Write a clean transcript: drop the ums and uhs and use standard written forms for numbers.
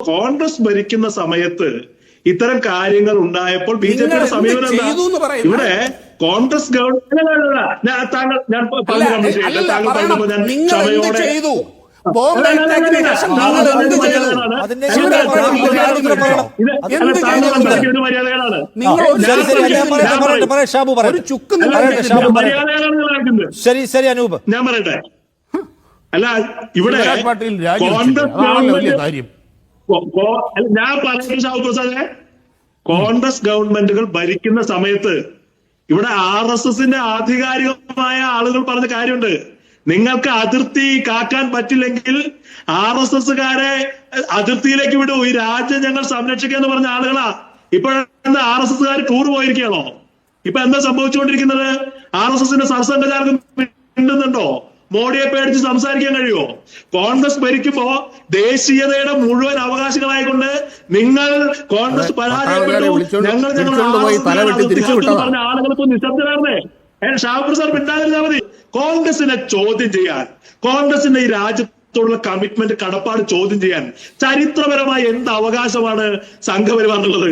കോൺഗ്രസ് ഭരിക്കുന്ന സമയത്ത് ഇത്തരം കാര്യങ്ങൾ ഉണ്ടായപ്പോൾ ബി ജെ പിയുടെ സമീപനം എന്താ? ഇവിടെ കോൺഗ്രസ് ഗവൺമെന്റ് ഞാൻ ശരി ശരി അനൂപ്, ഞാൻ പറയട്ടെ. അല്ല, ഇവിടെ കോൺഗ്രസ് ഗവൺമെന്റ്, ഞാൻ പറയുന്നത് ഷാബു പ്രസാദെ, കോൺഗ്രസ് ഗവൺമെന്റുകൾ ഭരിക്കുന്ന സമയത്ത് ഇവിടെ RSSന്റെ ആധികാരികമായ ആളുകൾ പറഞ്ഞ കാര്യമുണ്ട്. നിങ്ങൾക്ക് അതിർത്തി കാക്കാൻ പറ്റില്ലെങ്കിൽ RSSകാരെ അതിർത്തിയിലേക്ക് വിടൂ, ഈ രാജ്യം ഞങ്ങൾ സംരക്ഷിക്കുക എന്ന് പറഞ്ഞ ആളുകളാ. ഇപ്പോഴെന്താ RSSകാർ ടൂർ പോയിരിക്കുകയാണോ? ഇപ്പൊ എന്താ സംഭവിച്ചുകൊണ്ടിരിക്കുന്നത്? RSSന്റെ സർസംഘചാലകം മിണ്ടുന്നുണ്ടോ? മോഡിയെ പേടിച്ച് സംസാരിക്കാൻ കഴിയുമോ? കോൺഗ്രസ് ഭരിക്കുമ്പോ ദേശീയതയുടെ മുഴുവൻ അവകാശികളായിക്കൊണ്ട് നിങ്ങൾ കോൺഗ്രസ് പരാജയപ്പെട്ടു, ഞങ്ങൾ പറഞ്ഞ ആളുകൾ ഇപ്പൊ നിശബ്ദരായിരുന്നേ. ഷാബു സാർ മിണ്ടാതിരുന്നാൽ മതി. കോൺഗ്രസിനെ ചോദ്യം ചെയ്യാൻ, കോൺഗ്രസിന്റെ ഈ രാജ്യത്തോടുള്ള കമ്മിറ്റ്മെന്റ്, കടപ്പാട് ചോദ്യം ചെയ്യാൻ ചരിത്രപരമായ എന്ത് അവകാശമാണ് സംഘപരിവാറിനുള്ളത്?